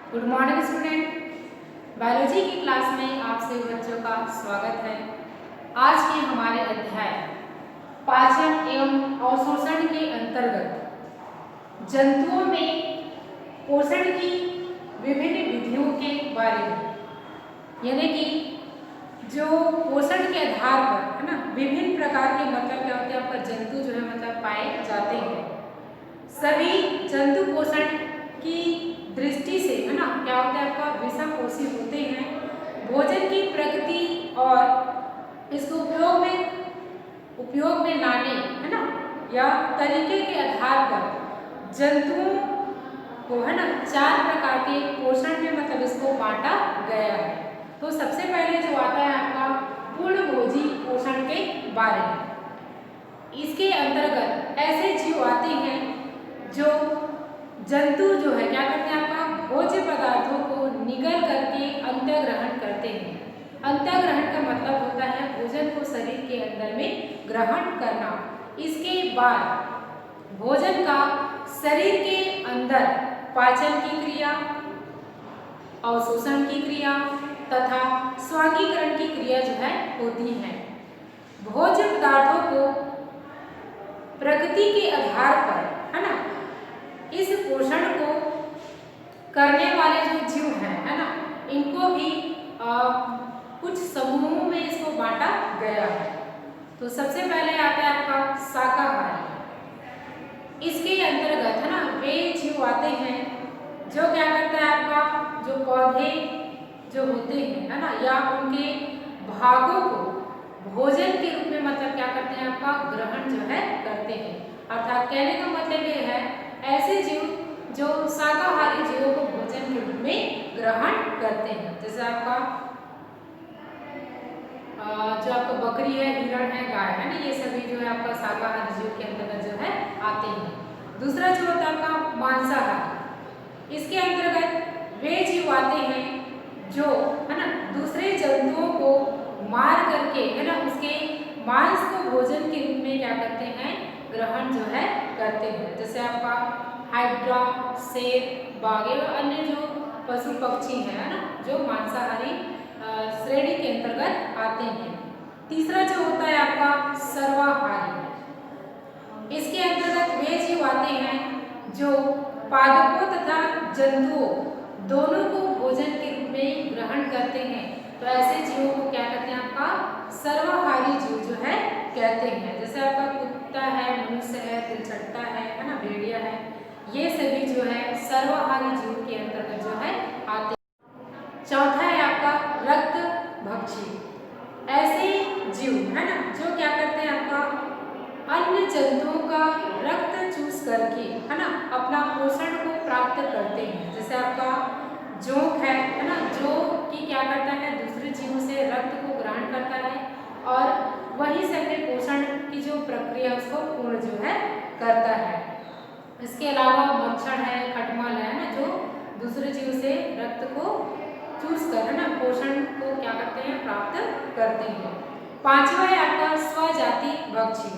Good morning student. Biology की class में आप सभी बच्चों का स्वागत है। आज के हमारे अध्याय पाचन एवं अवशोषण के अंतर्गत जंतुओं में पोषण की विभिन्न विधियों के बारे में, यानी कि जो पोषण के आधार पर है ना विभिन्न प्रकार के मतलब क्या होते हैं आपका जंतु जो है मतलब पाए जाते हैं। सभी जंतु पोषण की दृष्टि से है ना क्या होता है आपका विषमपोषी होते हैं। भोजन की प्रकृति और इसको उपयोग में लाने है ना या तरीके के आधार पर जंतुओं को है ना 4 प्रकार के पोषण में मतलब इसको बांटा गया है। तो सबसे पहले जो आता है आपका पूर्णभोजी पोषण के बारे में। इसके अंतर्गत ऐसे जीव आते हैं जो जंतु जो है क्या करते हैं आपका भोज्य पदार्थों को निगल करके अंतःग्रहण करते हैं। अंतःग्रहण का मतलब होता है भोजन को शरीर के अंदर में ग्रहण करना। इसके बाद भोजन का शरीर के अंदर पाचन की क्रिया, अवशोषण की क्रिया तथा स्वांगीकरण की क्रिया जो है होती है। भोज्य पदार्थों को प्रकृति के आधार पर है ना इस पोषण को करने वाले जो जीव हैं है ना इनको भी कुछ समूहों में इसको बांटा गया है। तो सबसे पहले आता है आपका शाकाहारी। इसके अंतर्गत है ना वे जीव आते हैं जो क्या करता है आपका जो पौधे जो होते हैं है ना या उनके भागों को भोजन के रूप में मतलब क्या करते हैं आपका ग्रहण जो है करते हैं। अर्थात कहने का मतलब ये है ऐसे जीव जो शाकाहारी जीवों को भोजन के रूप में ग्रहण करते हैं। जैसे आपका जो आपका बकरी है, हिरण है, गाय है ना ये सभी जो है आपका शाकाहारी जीव के अंतर्गत जो है आते हैं। दूसरा जो होता है आपका मांसाहारी। इसके अंतर्गत वे जीव आते हैं जो है ना दूसरे जंतुओं को मार करके है ना उसके मांस को भोजन के रूप में क्या करते हैं ग्रहण जो है करते हैं। जैसे आपका हाइड्रा, शेर, बाघ और अन्य जो पशु पक्षी हैं ना जो मांसाहारी श्रेणी के अंतर्गत आते हैं। तीसरा जो होता है आपका सर्वाहारी। इसके अंतर्गत वे जीव आते हैं जो पादपों तथा जंतुओं दोनों को भोजन के रूप में ग्रहण करते हैं। तो ऐसे जीवों को क्या कहते हैं आपका सर्वाहारी जीव जो है कहते हैं। जैसे आपका कुत्ता है, मनुष्य है, तिलचट्टा है ना भेड़िया है, ये सभी जो है सर्वाहारी जीव के अंतर्गत जो है आते हैं। चौथा है आपका रक्त भक्षी। ऐसे जीव है ना जो क्या करते हैं आपका अन्य जंतुओं का रक्त चूस करके है ना अपना पोषण को प्राप्त करते हैं। जैसे आपका जोंक है ना जो कि क्या करता है दूसरे जीवों से रक्त को ग्रहण करता है और वहीं से अपने पोषण की जो प्रक्रिया उसको पूर्ण जो है करता है। इसके अलावा मच्छर है, खटमल है ना जो दूसरे जीव से रक्त को चूस कर है ना पोषण को क्या करते हैं प्राप्त करते हैं। पांचवा है आपका स्वजाति भक्षी।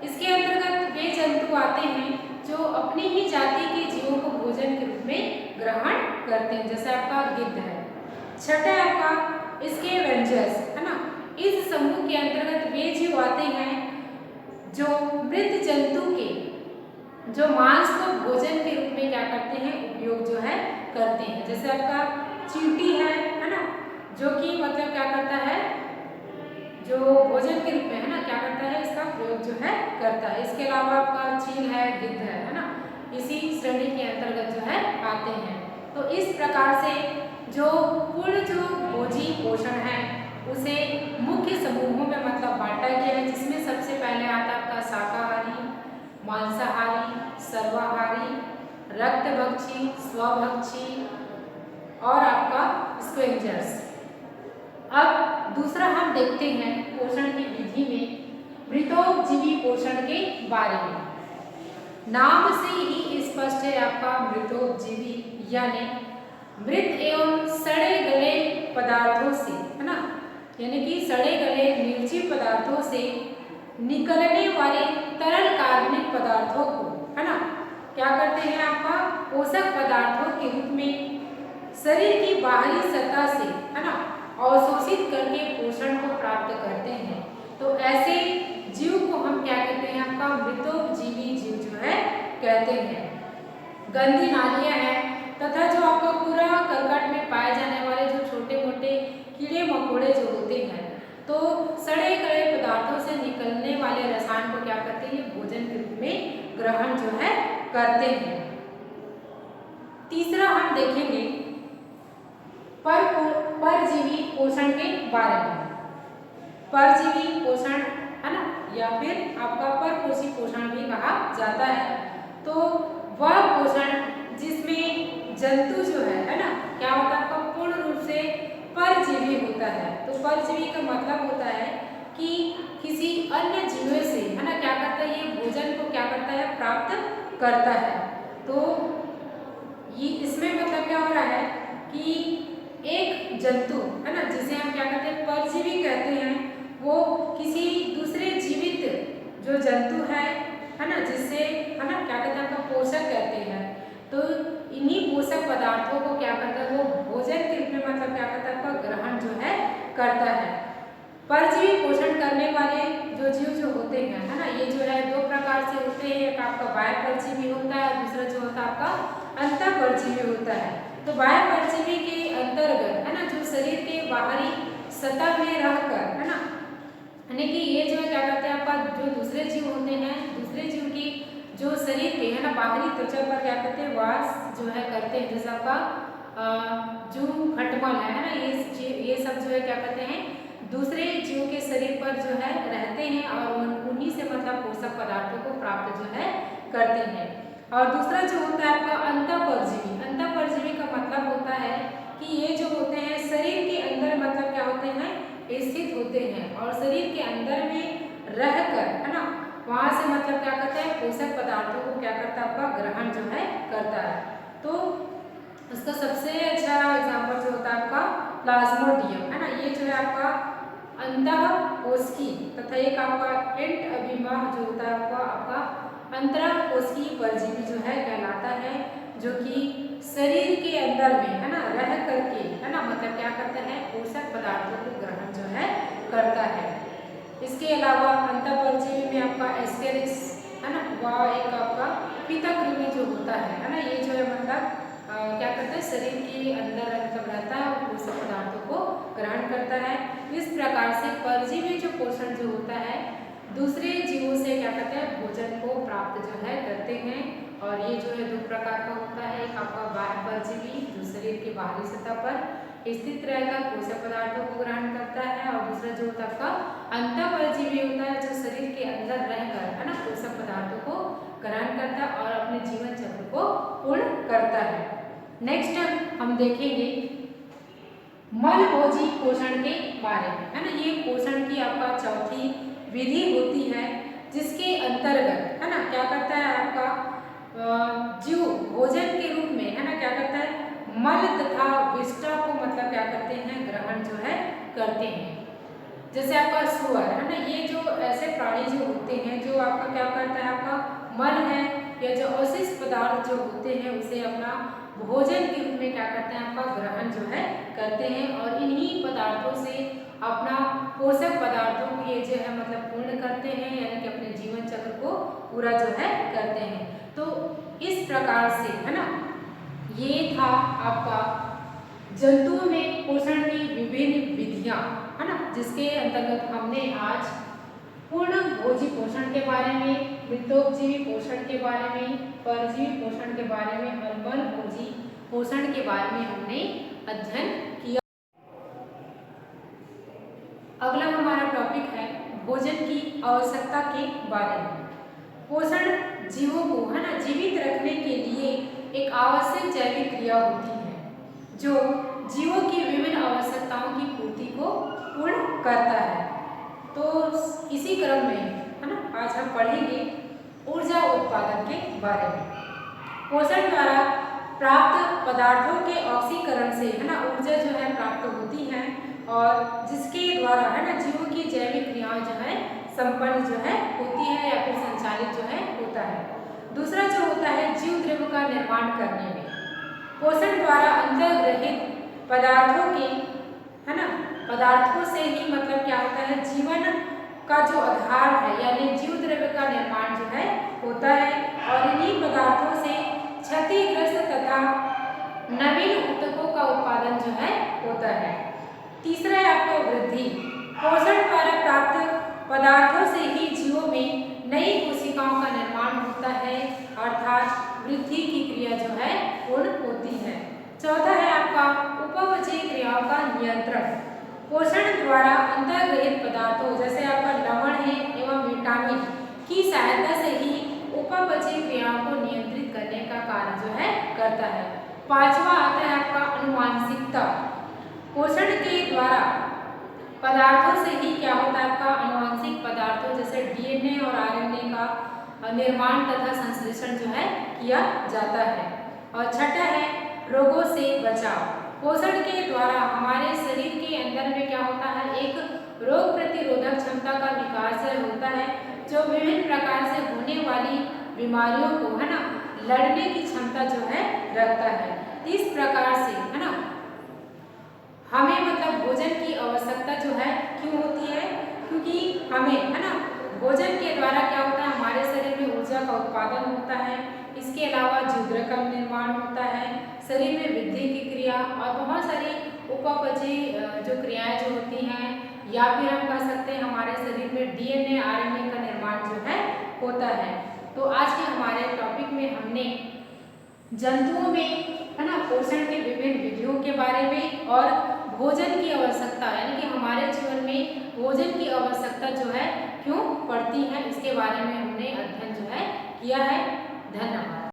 इसके अंतर्गत वे जंतु आते हैं जो अपनी ही जाति के जीवों को भोजन के रूप में ग्रहण करते हैं। जैसे आपका गिद्ध है। छठा आपका इसके वेंजर्स है ना इस समूह के अंतर्गत वे जीव आते हैं जो मृत जंतु के जो मांस को भोजन के रूप में क्या करते हैं उपयोग जो है करते हैं। जैसे आपका चींटी है ना जो कि मतलब क्या करता है जो भोजन के रूप में है ना क्या करता है इसका प्रयोग जो है करता है। इसके अलावा आपका चील है, गिद्ध है ना इसी श्रेणी के अंतर्गत जो है आते हैं। तो इस प्रकार से जो पूर्ण जो भोजी पोषण है उसे मुख्य समूहों में मतलब बांटा गया है, जिसमें सबसे पहले आता है आपका शाकाहारी, मांसाहारी, सर्वाहारी, रक्तभक्षी, स्वभक्षी और आपका स्क्वेंजर्स। अब दूसरा हम देखते हैं पोषण की विधि में मृतोपजीवी पोषण के बारे में। नाम से ही स्पष्ट है आपका मृतोपजीवी यानी मृत एवं सड़े गले पदार्थों से है ना यानी कि सड़े गले निर्जीव पदार्थों से निकलने वाले तरल कार्बनिक पदार्थों को है ना क्या करते हैं आपका पोषक पदार्थों के रूप में शरीर की बाहरी सतह से, है ना, अवशोषित करके पोषण को प्राप्त करते हैं। तो ऐसे जीव को हम क्या कहते हैं, आपका मृतोपजीवी जीव जो है कहते हैं। गंदी नालियां हैं तथा जो आपका पूरा कर्कट में पाए जाने वाले जो छोटे मोटे कीड़े मकोड़े जो होते हैं, तो सड़े गले पदार्थों से निकलने वाले रसायन को क्या करते हैं, भोजन के रूप में ग्रहण जो है करते हैं। तीसरा हम देखेंगे परजीवी पोषण के बारे में। परजीवी पोषण, है ना, या फिर आपका परपोषी पोषण भी कहा जाता है। तो वह पोषण जिसमें जंतु जो है ना, क्या होता है, आपका पूर्ण रूप से परजीवी होता है। तो परजीवी का मतलब होता है कि किसी अन्य जीव से, है ना, क्या करता है, ये भोजन को क्या करता है, प्राप्त करता है। तो ये इसमें मतलब क्या हो रहा है कि एक जंतु, है ना, जिसे हम क्या कहते हैं, परजीवी कहते हैं, वो किसी दूसरे जीवित जो जंतु है ना, जिससे, है ना, क्या कहते हैं, आपका पोषक कहते हैं। तो इन्हीं पोषक पदार्थों को क्या करता है, वो भोजन के रूप में मतलब क्या करता है, आपका ग्रहण जो है करता है। परजीवी पोषण करने वाले जो जीव जो होते हैं, है ना, ये जो है दो प्रकार से होते हैं। एक आपका बाह्य परजीवी होता है, दूसरा जो होता है आपका अंतः परजीवी होता है। तो बाह्य परजीवी के अंतर्गत, है ना, जो शरीर के बाहरी सतह में रहकर, है ना, यानी कि ये जो है क्या करते हैं, आपका जो दूसरे जीव होते हैं, दूसरे जीव की जो शरीर के, है ना, बाहरी त्वचा पर क्या करते हैं, वास जो है करते हैं। जैसे आपका जूं खटमल है ना, ये सब जो है क्या करते हैं, दूसरे जीव के शरीर पर जो है रहते हैं और उन्हीं से मतलब पोषक पदार्थों को प्राप्त जो है करते हैं। और दूसरा जो होता है आपका अंतःपरजीवी। अंतःपरजीवी का मतलब होता है कि ये जो होते हैं शरीर के अंदर मतलब क्या होते हैं, स्थित होते हैं और शरीर के अंदर में रहकर, है ना, वहाँ से मतलब क्या करता है, पोषक पदार्थों को क्या करता है, आपका ग्रहण जो है करता है। तो उसका सबसे अच्छा एग्जाम्पल जो होता है आपका प्लाज्मोडियम, है ना, ये जो है आपका अंतःकोशिकीय तथा एक आपका एंट अभिमा जो होता है आपका अंतःकोशिकीय परजीवी जो है कहलाता है, जो कि शरीर के अंदर में, है ना, रह करके, है ना, मतलब क्या करता है, पोषक पदार्थों को ग्रहण जो है करता है। इसके अलावा अंतःपरजीवी में आपका एस्केरिक्स, है ना, वह एक आपका पितकृमि जो होता है ना, ये जो है मतलब क्या करता है, शरीर के अंदर मतलब रहता है और पोषक पदार्थों को ग्रहण करता है। इस प्रकार से परजीवी जो पोषण जो होता है दूसरे जीवों से क्या करते हैं, भोजन को प्राप्त जो है करते हैं। और ये जो है दो प्रकार का होता है, एक आपका बाह्य परजीवी जो शरीर के बाहरी सतह पर स्थित रहकर पोषक पदार्थों को ग्रहण करता है, और दूसरा जो होता है आपका अंतःपरजीवी होता है जो शरीर के अंदर रहकर, है ना, पोषक पदार्थों को ग्रहण करता है और अपने जीवन चक्र को पूर्ण करता है। नेक्स्ट हम देखेंगे मलभोजी पोषण के बारे में, है ना। ये पोषण की आपका चौथी विधि होती है, जिसके अंतर्गत, है ना, क्या करता है आपका जीव भोजन के रूप में, है ना, क्या करता है, मल तथा विष्ठा को मतलब क्या करते हैं, ग्रहण जो है करते हैं। जैसे आपका सुअर, है ना, ये जो ऐसे प्राणी जो होते हैं जो आपका क्या करता है, आपका मल है या जो अवशिष्ट पदार्थ जो होते हैं उसे अपना भोजन के रूप में क्या करते हैं, आपका ग्रहण जो है करते हैं और इन्हीं पदार्थों से अपना पोषक पदार्थों को ये जो है मतलब पूर्ण करते हैं, यानी कि अपने जीवन चक्र को पूरा जो है करते हैं। तो इस प्रकार से, है ना, ये था आपका जंतुओं में पोषण की विभिन्न विधियां, है ना, जिसके अंतर्गत हमने आज पूर्ण भोजी पोषण के बारे में, मृतोपजीवी पोषण के बारे में, परजीवी पोषण के बारे में और मलभोजी पोषण के बारे में हमने अध्ययन किया। अगला हमारा टॉपिक है भोजन की आवश्यकता के बारे में। पोषण जीवों को, है ना, जीवित रखने के लिए एक आवश्यक जैविक क्रिया होती है जो जीवों की विभिन्न आवश्यकताओं की पूर्ति को पूर्ण करता है। तो इसी क्रम में, है ना, आज हम पढ़ेंगे ऊर्जा उत्पादन के बारे में। पोषण द्वारा प्राप्त पदार्थों के ऑक्सीकरण से, है ना, ऊर्जा जो है प्राप्त होती है और जिसके द्वारा, है ना, जीवों की जैविक क्रियाएं जो है संपन्न जो है होती है या फिर संचालित जो है होता है। दूसरा जो होता है जीव द्रव्य का निर्माण करने में, पोषण द्वारा अंतर्ग्रहित पदार्थों के, है ना, पदार्थों से ही मतलब क्या होता है, जीवन का जो आधार है यानी जीव द्रव्य का निर्माण जो है होता है। और इन्हीं पदार्थों से क्षतिग्रस्त तथा नवीन ऊतकों का उत्पादन जो है होता है। तीसरा है आपका वृद्धि। पोषण द्वारा प्राप्त पदार्थों से ही जीवों में नई कोशिकाओं का निर्माण होता है, अर्थात वृद्धि की क्रिया जो है पूर्ण होती है। चौथा है आपका उपपचयी क्रियाओं का नियंत्रण। पोषण द्वारा अंतर्ग्रहित पदार्थों जैसे आपका लवण है एवं विटामिन की सहायता से ही उपपचयी क्रियाओं को नियंत्रित करने का कार्य जो है करता है। पांचवा आता है आपका अनुवांशिकता। पोषण के द्वारा पदार्थों से ही क्या होता है आपका अनुवांशिक पदार्थों जैसे डीएनए और आरएनए का निर्माण तथा संश्लेषण जो है किया जाता है। और छठा है रोगों से बचाव। पोषण के द्वारा हमारे शरीर के अंदर में क्या होता है, एक रोग प्रतिरोधक क्षमता का विकास होता है जो विभिन्न प्रकार से होने वाली बीमारियों को, है ना, लड़ने की क्षमता जो है रखता है। इस प्रकार से, है ना, हमें मतलब भोजन की आवश्यकता जो है क्यों होती है, क्योंकि हमें, है ना, भोजन के द्वारा क्या होता है, हमारे शरीर में ऊर्जा का उत्पादन होता है। इसके अलावा जीवद्रव्य का निर्माण होता है, शरीर में वृद्धि की क्रिया और बहुत सारी उपपचयी जो क्रियाएं जो होती हैं, या फिर हम कह सकते हैं हमारे शरीर में डीएनए आरएनए का निर्माण जो है होता है। तो आज के हमारे टॉपिक में हमने जंतुओं में, है ना, पोषण के विभिन्न विधियों के बारे में और भोजन की आवश्यकता यानी कि हमारे जीवन में भोजन की आवश्यकता जो है क्यों पड़ती है, इसके बारे में हमने अध्ययन जो है किया है। धन्यवाद।